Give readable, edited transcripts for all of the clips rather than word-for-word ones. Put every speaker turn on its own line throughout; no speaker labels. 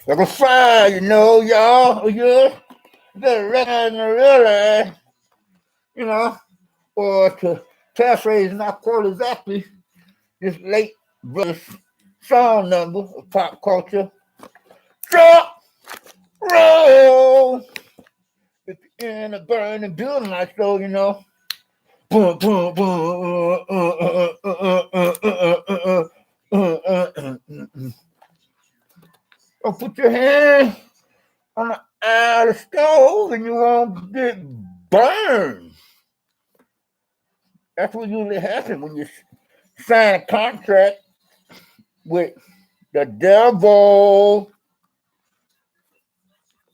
Like a fire, y'all. You better recognize and realize, you know, or to paraphrase, not quote exactly, this late brother's song number of pop culture. Drop, roll. If you're in a burning building like so, boom, boom, boom. Or put your hand on the eye of the stove and you won't get burned. That's what usually happens when you sign a contract with the devil,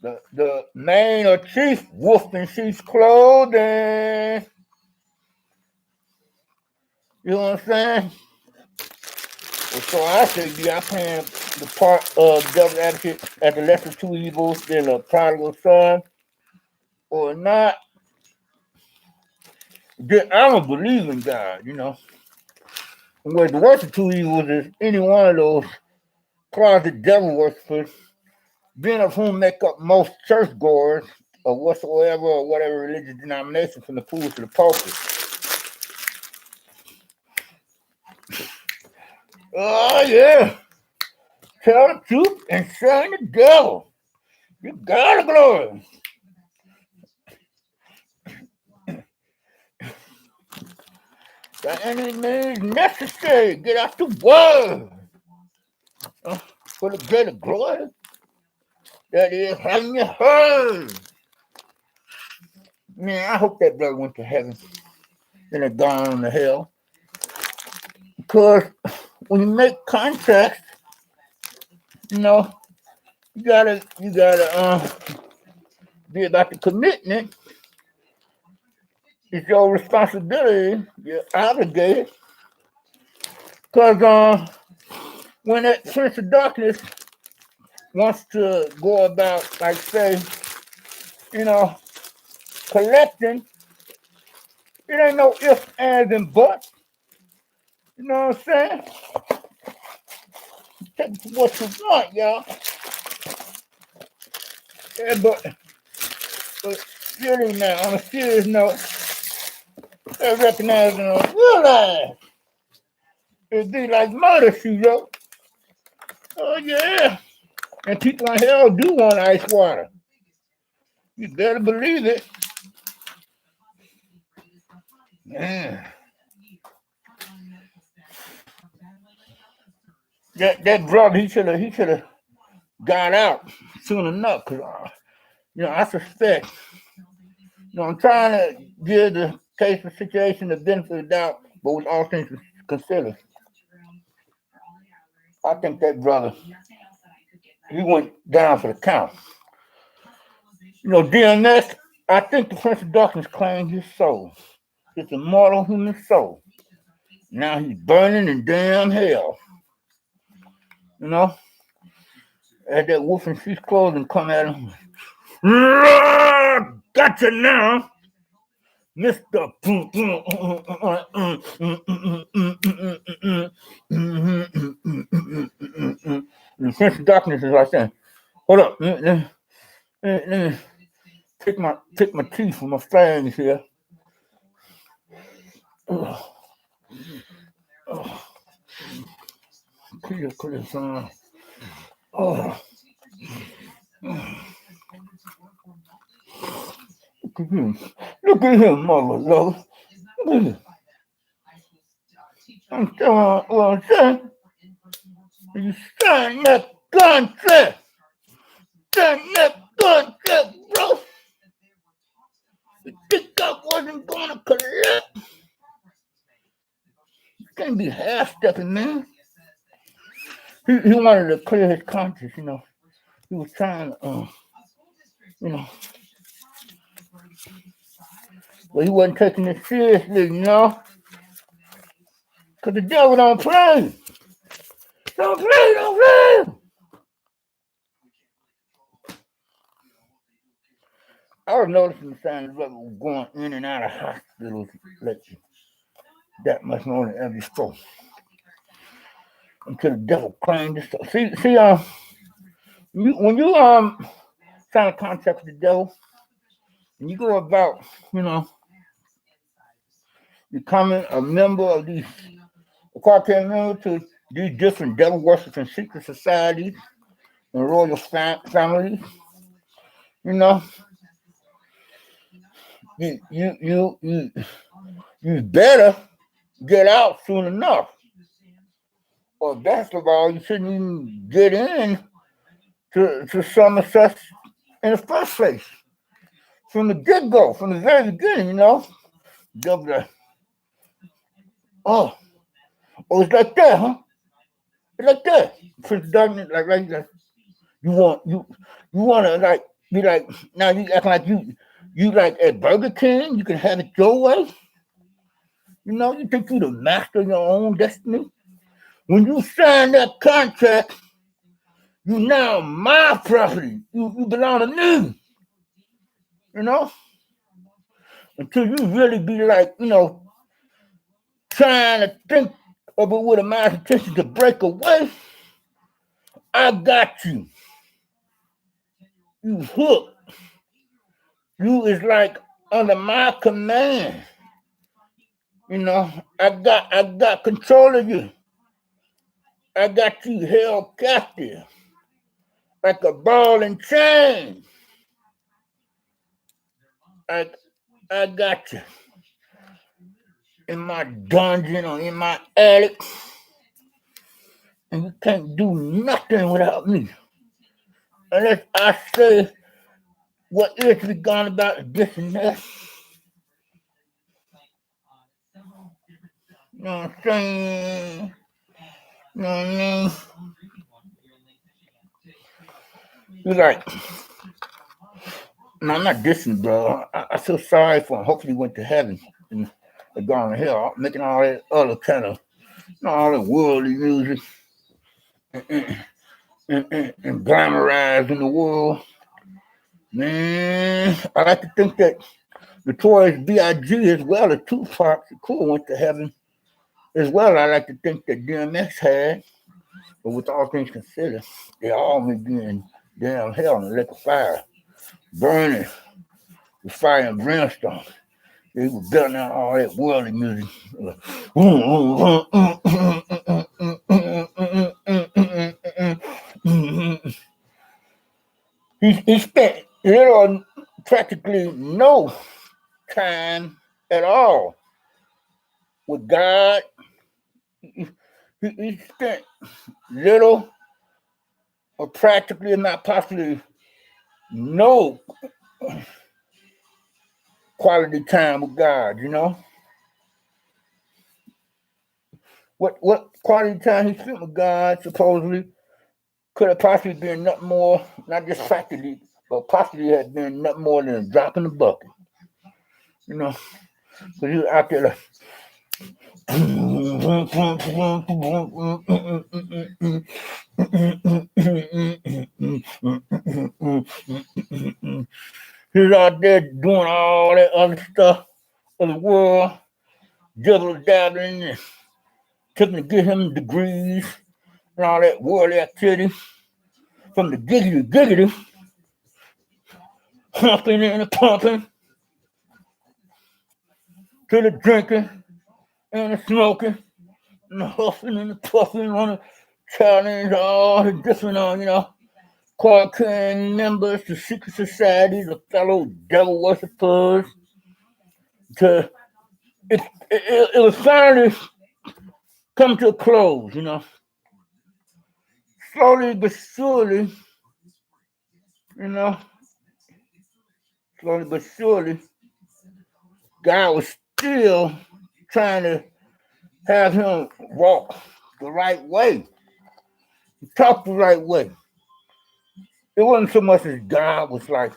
the main or chief wolf in sheep's clothing. You know what I'm saying? So I say, be I playing the part of devil's advocate as the lesser two evils than a prodigal son or not? Then I'm a believer in God, And where the worst of two evils is any one of those closet devil worshippers, being of whom make up most churchgoers or whatsoever or whatever religious denomination from the pools to the pulpit. Oh yeah. Tell the truth and shame the devil. You got the glory. By any means necessary, get out the word for the greater glory that is having you heard. Man, I hope that brother went to heaven and it gone to hell. Because when you make contracts, you gotta be about the commitment. It's your responsibility. You're obligated. Because when that prince of darkness wants to go about, like say, collecting, it ain't no ifs, ands, and buts. You know what I'm saying? Take what you want, y'all. Yeah, but really now, on a serious note, I recognize and realize it'd be like murder, yo. Oh yeah. And people in hell do want ice water. You better believe it. Man. That brother, he should have got out soon enough. Cause I suspect. I'm trying to give the case of situation the benefit of the doubt, but with all things considered, I think that brother, he went down for the count. DMS, I think the Prince of Darkness claimed his soul, his immortal human soul. Now he's burning in damn hell. As that wolf in sheep's clothing come at him. Gotcha now, Mr. The Prince of Darkness is like saying, hold up, let me pick my teeth from my fangs here. Clear, son. Oh. Look at him, mother love. Look at him. I'm telling what I'm saying. You sign that contract. Sign that contract, bro. You think I wasn't gonna collect? You can't be half stepping, man. He wanted to clear his conscience, He was trying to, but he wasn't taking it seriously, Because the devil don't play. Don't play. I was noticing the signs of going in and out of hospitals lately. That much more than ever before. Until the devil claimed this stuff. See, When you sign a contract with the devil, and you go about, becoming a member of these, a quartet member to these different devil worshiping secret societies and royal families, you know, you better get out soon enough. Or best of all, you shouldn't even get in to some of such in the first place. From the get-go, from the very beginning, Devil like, oh, it's like that, huh? It's like that. Prince of Darkness, like you wanna like be like now you act like you like at Burger King, you can have it your way. You think you the master of your own destiny. When you sign that contract, you now my property. You belong to me. You know? Until you really be like, trying to think of it with a mind's intention to break away, I got you. You hooked. You is like under my command. I got control of you. I got you held captive like a ball and chain. I got you in my dungeon or in my attic, and you can't do nothing without me. Unless I say what is to be gone about this and that. You know what I'm saying? You know what I mean? You're like, no, I'm not dissing, bro. I feel sorry for him. Hopefully he went to heaven and gone to hell, making all that other kind of, all that worldly music and glamorized in the world. Man, I like to think that Notorious B.I.G. as well as Tupac Shakur went to heaven as well. I like to think that DMX had, but with all things considered, they all may be in damn hell in the lake of fire, burning with fire and brimstone. They were belting out all that worldly music. He spent practically no time at all with God. He spent little or practically, not possibly, no quality time with God. What quality time he spent with God supposedly could have possibly been nothing more, not just practically, but possibly had been nothing more than a drop in the bucket. Because he was out there like, he was out there doing all that other stuff of the world, juggling, dabbling, and taking to get him degrees and all that worldly activity. From the giggity, humping and the pumping, to the drinking and the smoking, and the huffing and the puffing on the challenge, all the different, quarantine members, the secret societies, the fellow devil worshippers. It was finally come to a close, Slowly but surely, slowly but surely, God was still trying to have him walk the right way, talk the right way. It wasn't so much as God was like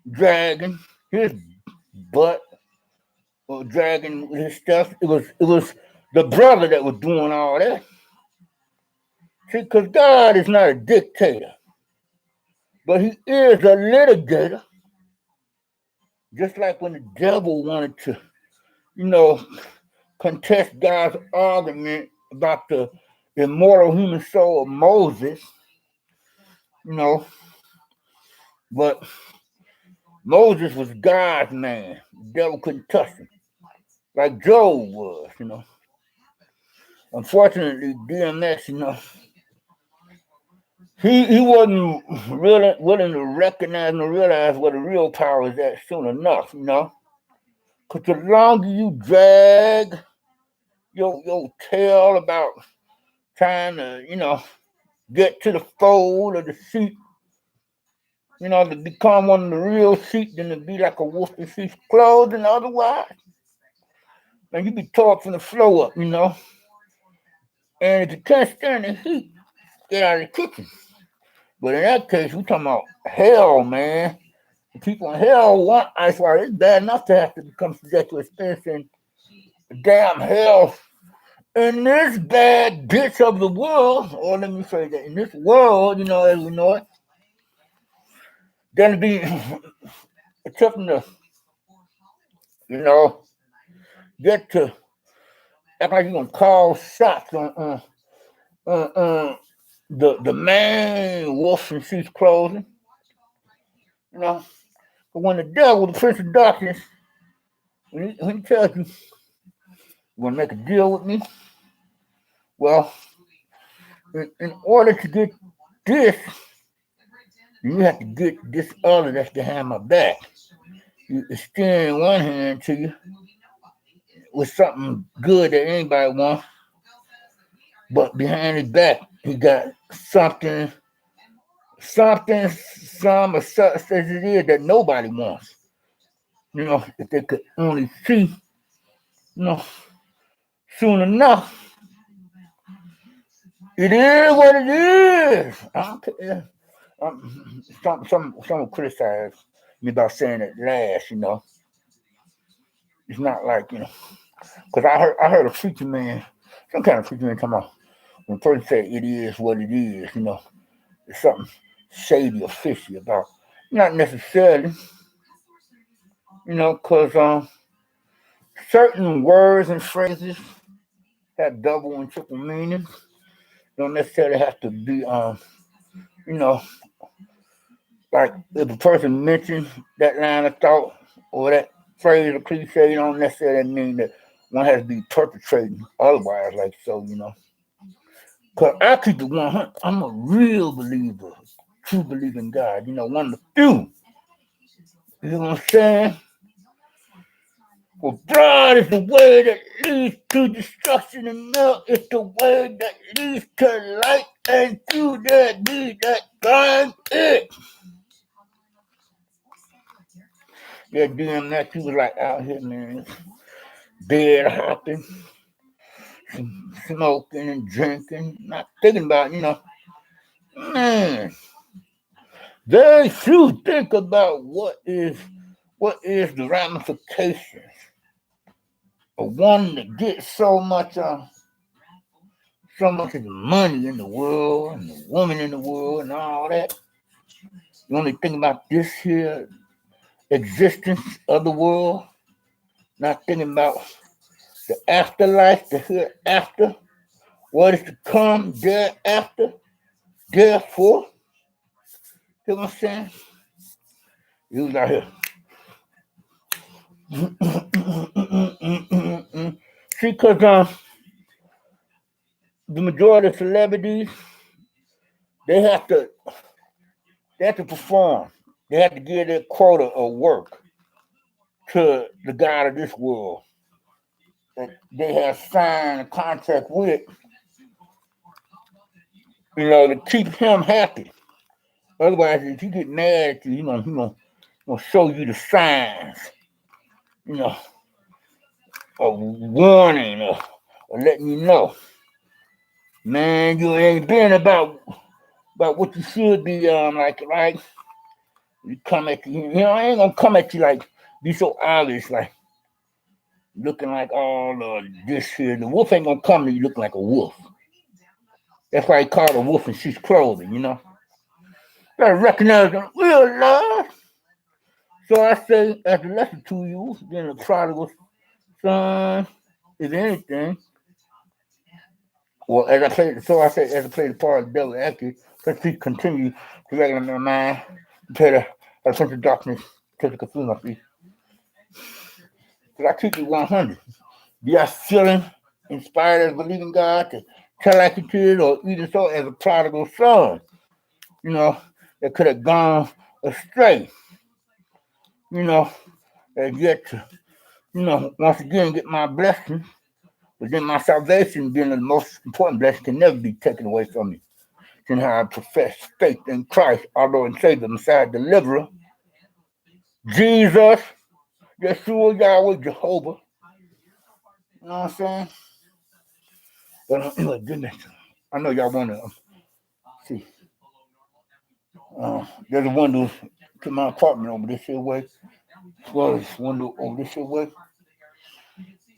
dragging his butt or dragging his stuff. It was the brother that was doing all that. See, because God is not a dictator, but he is a litigator. Just like when the devil wanted to, contest God's argument about the immortal human soul of Moses, you know. But Moses was God's man. The devil couldn't touch him, like Job was, you know. Unfortunately, DMX, you know, he wasn't really willing to recognize and realize what the real power is at soon enough, you know. Because the longer you drag your tail about trying to, you know, get to the fold of the sheep, you know, to become one of the real sheep than to be like a wolf in sheep's clothing otherwise. And you be taught from the flow up, you know. And if you can't stand the heat, get out of the kitchen. But in that case, we talking about hell, man. The people in hell want ice water. It's bad enough to have to become subject to experiencing damn hell in this bad ditch of the world. Or let me say that in this world, you know, as we know it, gonna be attempting to, you know, get to act like you're gonna call shots on the main wolf in sheep's clothing, you know. But when the devil, the prince of darkness, when he tells you want to make a deal with me, well, in order to get this, you have to get this other that's behind my back. You extend one hand to you with something good that anybody wants, but behind his back, he got something, some or such as it is that nobody wants. You know, if they could only see, you know, soon enough, it is what it is. I don't care. Some criticize me about saying it last, you know. It's not like, you know, because I heard a preacher man, some kind of preacher man talking about when a person say it is what it is, you know, it's something shady or fishy about. Not necessarily, you know, because certain words and phrases have double and triple meanings. Don't necessarily have to be, you know, like if a person mentions that line of thought or that phrase or cliche, don't necessarily mean that one has to be perpetrating otherwise, like so, you know. Because I keep it 100. I'm a real believer, true believer in God, you know, one of the few. You know what I'm saying? For broad is the way that leads to destruction, and milk is the way that leads to light, and through there be that blind it. Yeah, doing that, he was like out here, man, bed hopping, smoking and drinking, not thinking about, you know, man, very few think about what is the ramifications of one that gets so much of the money in the world and the woman in the world and all that. You only think about this here existence of the world, not thinking about the afterlife, the hereafter, what is to come thereafter, therefore. You know what I'm saying? He was out here. See, because the majority of celebrities, they have to perform. They have to give their quota of work to the God of this world that they have signed a contract with, you know, to keep him happy. Otherwise, if he get mad at you, he gonna show you the signs, you know, of warning or letting you know, man, you ain't been about what you should be like, right? You come at you, I ain't gonna come at you like be so obvious, like looking like all this here. The wolf ain't gonna come to you looking like a wolf. That's why he called a wolf in sheep's clothing, you know. Gotta recognize the real love. So I say, as a lesson to you, being a prodigal son, if anything, Well, as I played, so I said, as I played the part of the devil active, let's see, continue to regulate my mind, to the sense of darkness, to the confuse my feet. Because I keep it 100. Be I feeling inspired as believing God to tell like it is, or even so as a prodigal son, you know, that could have gone astray, you know, and yet to, once again get my blessing, but then my salvation being the most important blessing can never be taken away from me. And how I profess faith in Christ, our Lord and Savior, Messiah, Deliverer, Jesus, Yeshua, Yahweh, Jehovah. You know what I'm saying? But anyway, goodness, I know y'all want to see. There's a window to my apartment over this here way. Well, there's a window over this here way.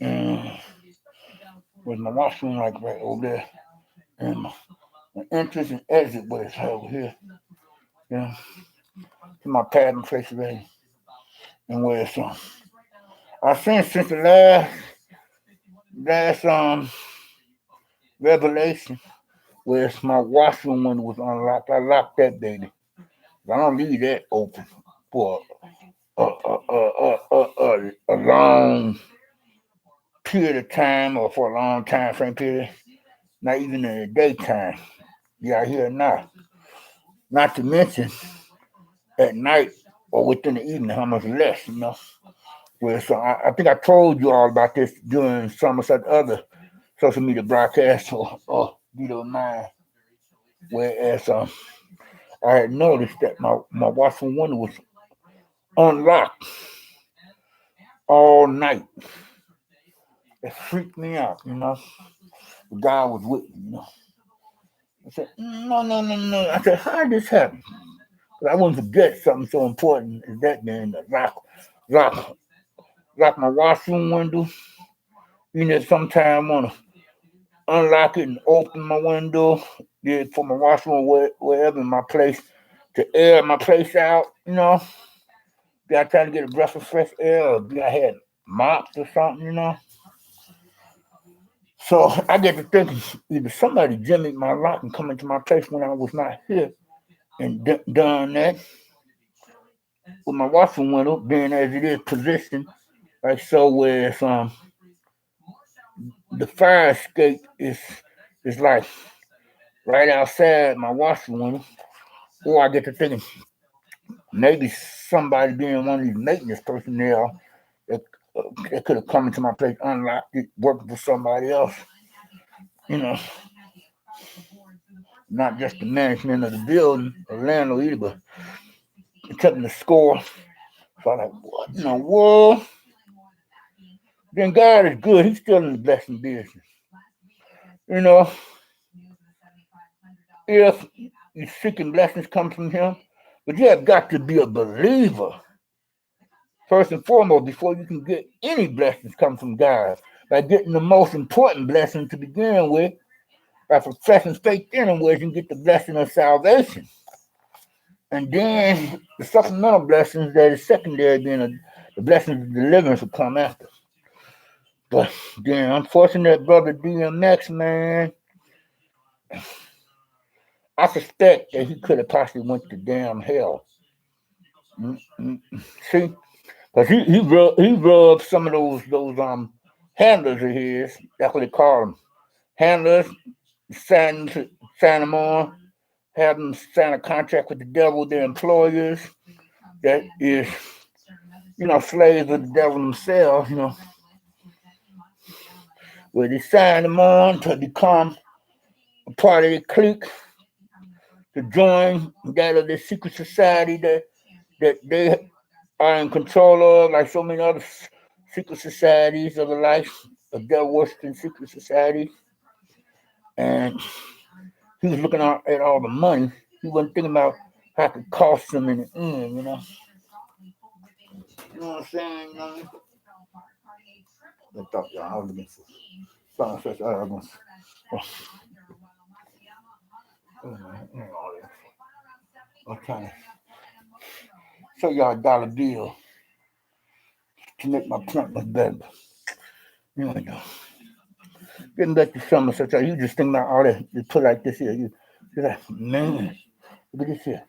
And with my washroom like right over there. And my entrance and exit way is over here. You know, to my pattern place already. And where it's I've seen since the last revelation where it's my washroom window was unlocked. I locked that baby. I don't leave that open for a long period of time or for a long time frame period. Not even in the daytime. Yeah, here now. Not to mention at night or within the evening, how much less, Where so I think I told you all about this during some of such other social media broadcasts or video of mine. Whereas I had noticed that my washroom window was unlocked all night. It freaked me out, The guy was with me, I said, no. I said, how did this happen? Because I wouldn't forget something so important as that being to lock my washroom window. Sometime I want to unlock it and open my window, for my washroom wherever in my place to air my place out, Be I trying to get a breath of fresh air or be I had mops or something, So I get to thinking either somebody jimmied my lock and come into my place when I was not here and done that with my washroom window being as it is positioned like so where it's, the fire escape is like right outside my washroom window. Or I get to thinking maybe somebody being one of these maintenance personnel that could have come into my place, unlocked it, working for somebody else. Not just the management of the building or landlord either, but kept the score. So I'm like, what in the world? Then God is good. He's still in the blessing business. If you're seeking blessings come from him, but you have got to be a believer first and foremost before you can get any blessings come from God. By getting the most important blessing to begin with, by professing faith in him, where you can get the blessing of salvation. And then the supplemental blessings that is secondary being the blessings of deliverance will come after. But then, unfortunately, brother DMX, man, I suspect that he could have possibly went to damn hell. See, because he rubbed some of those handlers of his. That's what they call them, handlers. Sign them on, have them sign a contract with the devil, their employers. That is, slaves of the devil themselves. Where they sign them on to become a part of the clique, to join that of the secret society that they are in control of, like so many other secret societies of the life of devil worshiping secret societies. And he was looking at all the money. He wasn't thinking about how it could cost him in the end, You know what I'm saying? I thought y'all I was looking for something such I'm trying to show y'all a dollar bill to make my point much better. Here we go. Getting back to some such, you just think about all that. You put like this here. You're like, man, look at this here.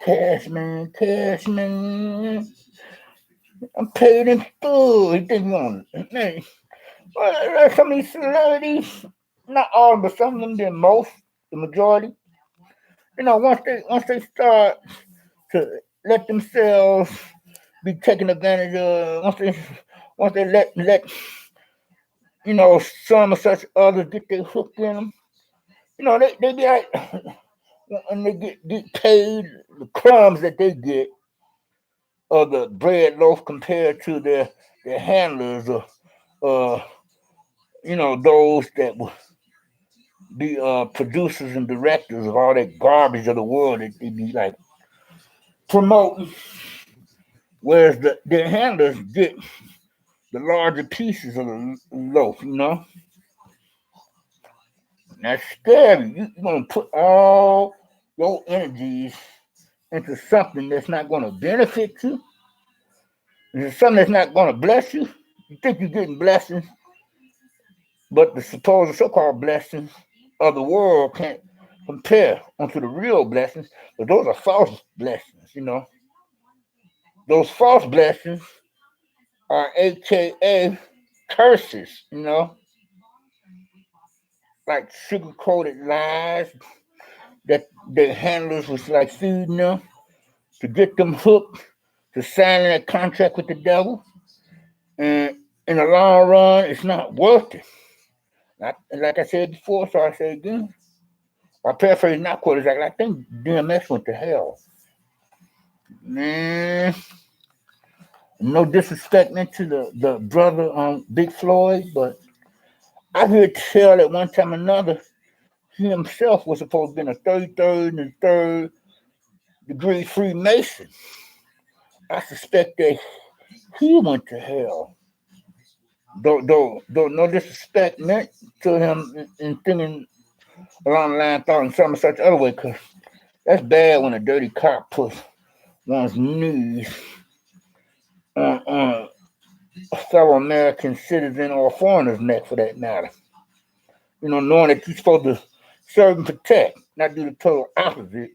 Cash, man, cash, man. I'm paid in full. You think you on it? Man, well, some of these celebrities, not all, but some of them, the most, the majority. Once they start to let themselves be taken advantage of, once they let some of such others get their hook in them, they be like, and they get paid the crumbs that they get of the bread loaf compared to their handlers or those that will be producers and directors of all that garbage of the world that they be like promoting, whereas their handlers get the larger pieces of the loaf. That's scary. You're gonna put all your energies into something that's not gonna benefit you, into something that's not gonna bless you. You think you're getting blessings, but the supposed so-called blessings of the world can't compare onto the real blessings, but those are false blessings. Those false blessings are a.k.a. curses, like sugar-coated lies that their handlers was like feeding them to get them hooked to signing that contract with the devil. And in the long run, it's not worth it. Like I said before, so I say again. I paraphrase not quote exactly. I think DMX went to hell. Man, no disrespect to the brother Big Floyd, but I heard tell at one time or another he himself was supposed to be in a 33rd and third degree Freemason. I suspect that he went to hell. Though no disrespect meant to him in thinking along the line, thought in some such other way, because that's bad when a dirty cop puts one's knees on a fellow American citizen or a foreigner's neck for that matter. Knowing that you're supposed to serve and protect, not do the total opposite.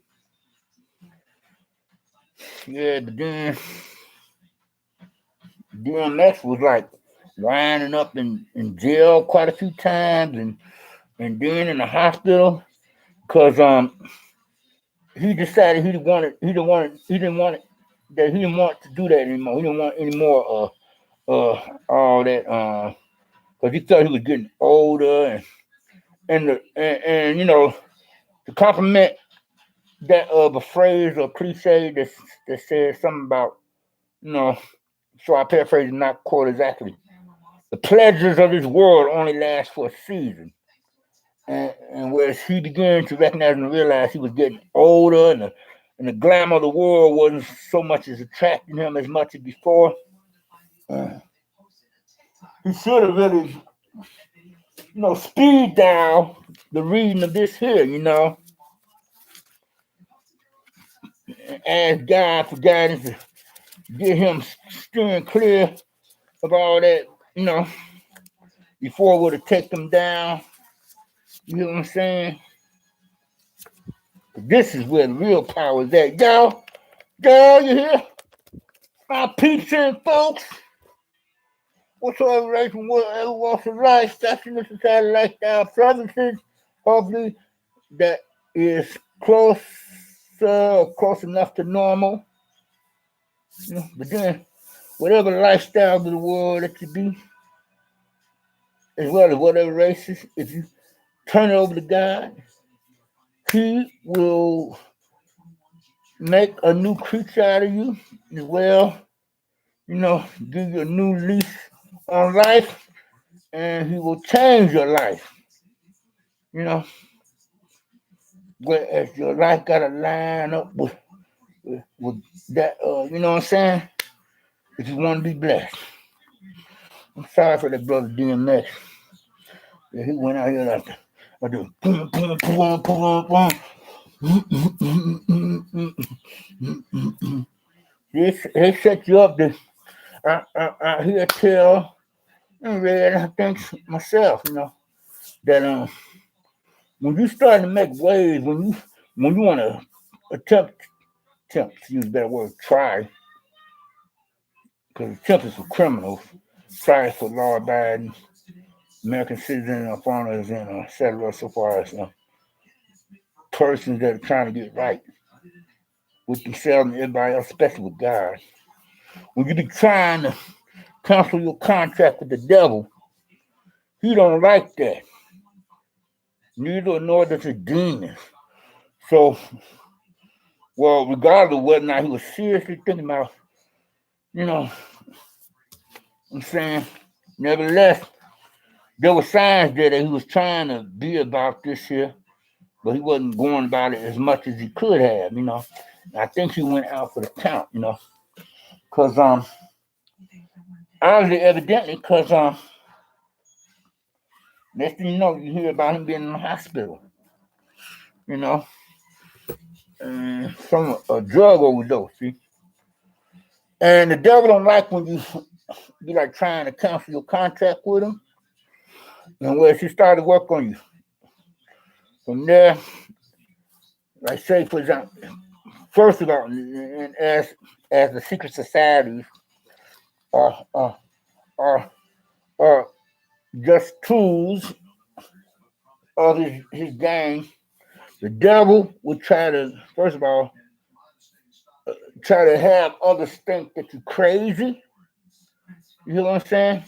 Yeah, but then DMX was like winding up in jail quite a few times and then in the hospital because he decided he didn't want to do that anymore. He didn't want any more all that because he felt he was getting older and to compliment that of a phrase or cliche that says something about so I paraphrase and not quote exactly. The pleasures of this world only last for a season. And whereas he began to recognize and realize he was getting older and the glamour of the world wasn't so much as attracting him as much as before, he should have really, speed down the reading of this here, and ask God for guidance to get him steering clear of all that, before it would have taken him down. You know what I'm saying? This is where the real power is at. Y'all, you hear? My peeps and folks. Whatsoever race and whatever walks of life, fashion and society lifestyle preferences, hopefully that is close enough to normal. But then whatever lifestyle of the world that you be, as well as whatever races, if you turn it over to God, He will make a new creature out of you as well. Give you a new lease on life, and He will change your life. Whereas your life got to line up with that, you know what I'm saying? If you want to be blessed. I'm sorry for that brother DMX. Yeah, he went out here like I do. Boom, boom, boom, boom, boom. They set you up to, I hear tell, Anyway, I think myself, that when you start to make waves, when you want to attempt to use a better word, try, because attempt is for criminals, try is for law-abiding American citizens or foreigners and etc. So far as persons that are trying to get right with themselves and everybody else, especially with God. When you be trying to cancel your contract with the devil, he don't like that. Neither nor does the demons. So, well, regardless of whether or not he was seriously thinking about, I'm saying, nevertheless, there were signs there that he was trying to be about this here, but he wasn't going about it as much as he could have, I think he went out for the count, because obviously, evidently, because next thing you know, you hear about him being in the hospital, from a drug overdose, see. And the devil don't like when you be like trying to cancel your contract with him, and where she started work on you. From there, like say for example, first of all, and as the secret societies are are are just tools of his gang, the devil would try to first of all try to have others think that you're crazy. You know what I'm saying?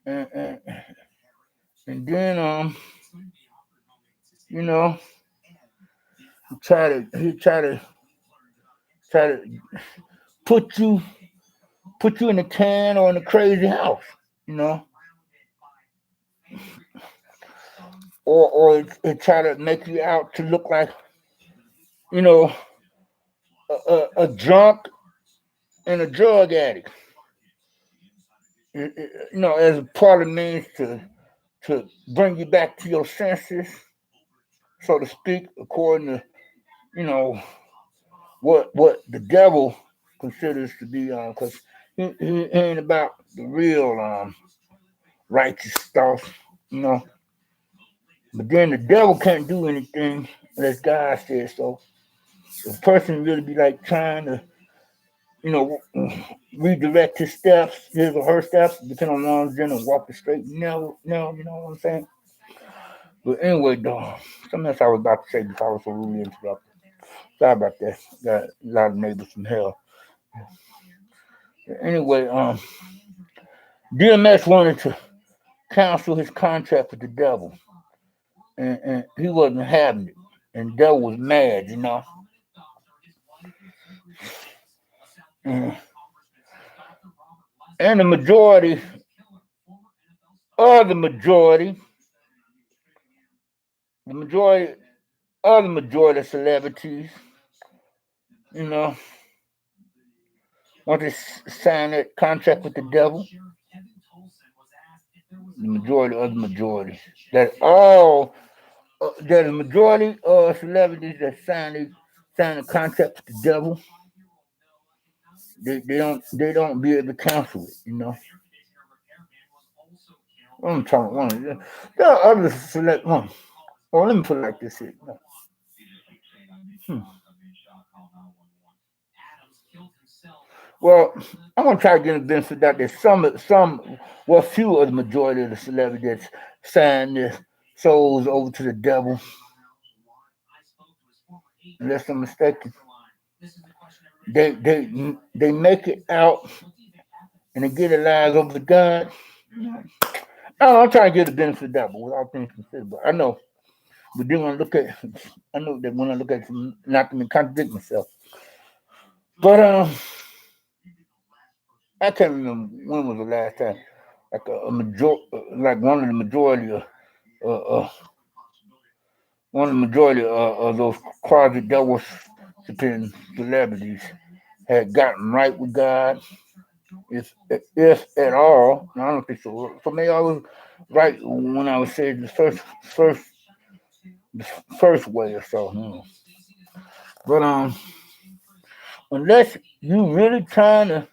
And, and, and then you know, he try to put you in a can or in a crazy house, you know, or it try to make you out to look like, you know, a drunk and a drug addict, as a part of means to bring you back to your senses, so to speak, according to you know what the devil considers to be, because he ain't about the real righteous stuff, you know. But then the devil can't do anything unless God says so. If a person really be like trying to, you know, redirect his steps, his or her steps, depending on one's in and walk the straight. No, you know what I'm saying? But anyway, though, something else I was about to say before I was so rudely interrupted. Sorry about that. Got a lot of neighbors from hell. Anyway, DMS wanted to cancel his contract with the devil, and he wasn't having it. And the devil was mad, you know. Mm. And the majority of the majority of celebrities, you know, want to sign that contract with the devil. The majority of the majority. There's a majority of celebrities that sign a contract with the devil. They don't be able to cancel it, you know. I'm talking one. There are other select one. Well, let me put it like this here. Hmm. Well, I'm gonna try to get a benefit that there's few of the majority of the celebrities that sign their souls over to the devil, unless I'm mistaken. They make it out and they get their lives over to God. I'm trying to get the benefit of that, but without things considered. But I know, but then when I look at, I know that when I look at it, not to contradict myself. But I can't remember when was the last time, like like uh, uh, one of the majority of those closet devil worshiping celebrities had gotten right with God, if at all. And I don't think so. For me, I was right when I was saying the first way or so. But unless you really trying to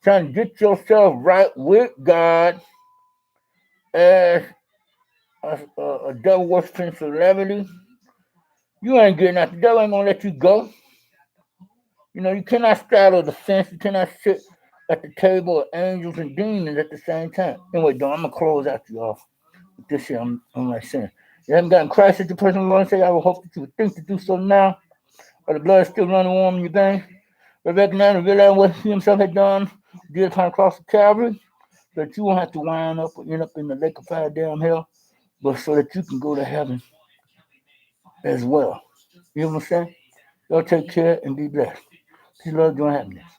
trying to get yourself right with God as a devil worshiping celebrity, you ain't getting out. The devil ain't gonna let you go. You know, you cannot straddle the fence. You cannot sit at the table of angels and demons at the same time. Anyway, though, I'm gonna close out y'all with this here. I'm like saying, you haven't gotten Christ as your personal Lord and Savior. I would hope that you would think to do so now, or the blood is still running warm in your veins. But recognize and realize what He Himself had done, did upon the cross of Calvary, so that you won't have to wind up or end up in the lake of fire, damn hell, but so that you can go to heaven as well. You know what I'm saying? Y'all take care and be blessed. Peace, love, joy, and happiness.